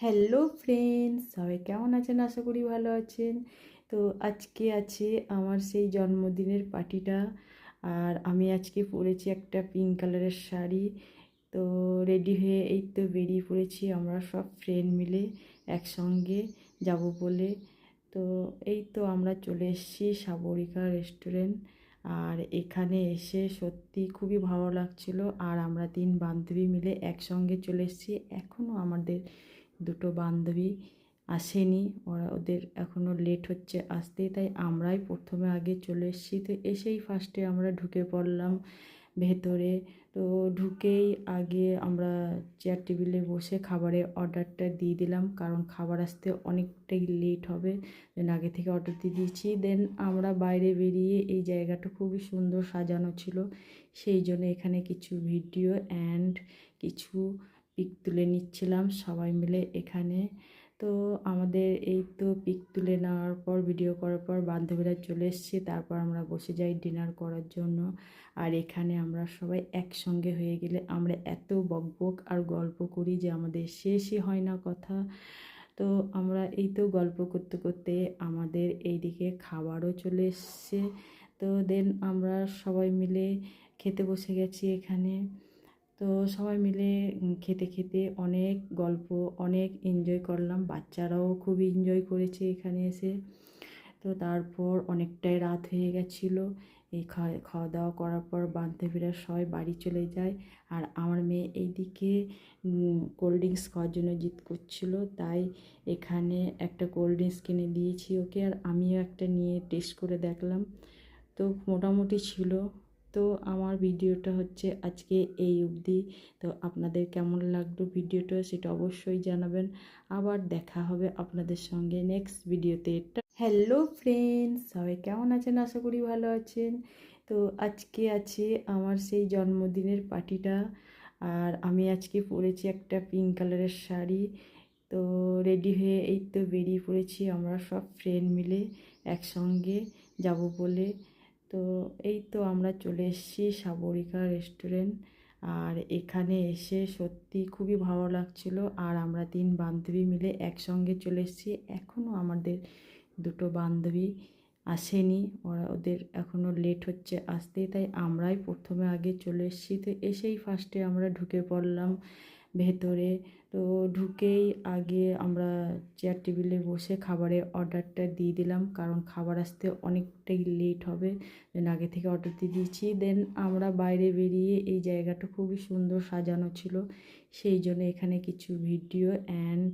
Hello friends, সবাই কেমন আছেন? আশা করি ভালো আছেন। তো আজকে আছে আমার সেই জন্মদিনের পার্টিটা। আর আমি আজকে পরেছি একটা পিঙ্ক কালারের শাড়ি। তো রেডি হয়ে এই তো বেরিয়ে পড়েছি আমরা সব ফ্রেন্ড মিলে একসঙ্গে যাব বলে। তো এই তো আমরা চলে এসেছি সাগরিকা রেস্টুরেন্ট। আর এখানে এসে সত্যি খুবই ভালো লাগছিল। আর আমরা 3 বান্ধবী মিলে একসঙ্গে চলে এসেছি। এখনও আমাদের দুটো বান্ধবী আসেনি, ওদের এখনও লেট হচ্ছে আসতে, তাই আমরাই প্রথমে আগে চলে এসেছি। তো এসেই ফার্স্টে আমরা ঢুকে পড়লাম ভেতরে। তো ঢুকেই আগে আমরা চেয়ার টেবিলে বসে খাবারের অর্ডারটা দিয়ে দিলাম, কারণ খাবার আসতে অনেকটাই লেট হবে। দেন আগে থেকে অর্ডার দিয়ে দিয়েছি। দেন আমরা বাইরে বেরিয়ে, এই জায়গাটা খুবই সুন্দর সাজানো ছিল, সেই জন্য এখানে কিছু ভিডিও অ্যান্ড কিছু পিক তুলে নিচ্ছিলাম সবাই মিলে এখানে। তো আমাদের এই তো পিক তুলে নেওয়ার পর, ভিডিও করার পর বান্ধবীরা চলে এসেছে। তারপর আমরা বসে যাই ডিনার করার জন্য। আর এখানে আমরা সবাই একসঙ্গে হয়ে গেলে আমরা এত বকবক আর গল্প করি যে আমাদের শেষই হয় না কথা। তো আমরা এই তো গল্প করতে করতে আমাদের এইদিকে খাবারও চলে এসছে। তো দেন আমরা সবাই মিলে খেতে বসে গেছি এখানে। তো সবাই মিলে খেতে খেতে অনেক গল্প, অনেক এনজয় করলাম। বাচ্চারাও খুব এনজয় করেছে এখানে এসে। তো তারপর অনেকটাই রাত হয়ে গেছিলো। এই খাওয়া দাওয়া করার পর বান্ধবীরা সবাই বাড়ি চলে যায়। আর আমার মেয়ে এইদিকে কোল্ড ড্রিঙ্কস খাওয়ার জন্য জিদ করছিল, তাই এখানে একটা কোল্ড ড্রিঙ্কস কিনে দিয়েছি ওকে। আর আমিও একটা নিয়ে টেস্ট করে দেখলাম, তো মোটামুটি ছিল। তো আমার ভিডিওটা হচ্ছে আজকে এই অবধি। তো আপনাদের কেমন লাগলো ভিডিওটা সেটা অবশ্যই জানাবেন। আবার দেখা হবে আপনাদের সঙ্গে নেক্সট ভিডিওতে। হ্যালো ফ্রেন্ডস, সবাই কেমন আছেন? আশা করি ভালো আছেন। তো আজকে আছে আমার সেই জন্মদিনের পার্টিটা। আর আমি আজকে পরেছি একটা পিঙ্ক কালারের শাড়ি। তো রেডি হয়ে এই তো বেরিয়ে পড়েছি আমরা সব ফ্রেন্ড মিলে একসঙ্গে যাব বলে। তো এই তো আমরা চলে এসেছি সাগরিকা রেস্টুরেন্ট। আর এখানে এসে সত্যি খুবই ভালো লাগছিল। আর আমরা 3 বান্ধবী মিলে একসঙ্গে চলে এসেছি। এখনও আমাদের দুটো বান্ধবী আসেনি, ওদের এখনও লেট হচ্ছে আসতে, তাই আমরাই প্রথমে আগে চলে এসেছি। তো এসেই ফার্স্টে আমরা ঢুকে পড়লাম ভেতরে। তো ঢুকেই আগে আমরা চেয়ার টেবিলে বসে খাবারের অর্ডারটা দিয়ে দিলাম, কারণ খাবার আসতে অনেকটাই লেট হবে। দেন আগে থেকে অর্ডার দিয়ে দিয়েছি। দেন আমরা বাইরে বেরিয়ে, এই জায়গাটা খুবই সুন্দর সাজানো ছিল, সেই জন্য এখানে কিছু ভিডিও অ্যান্ড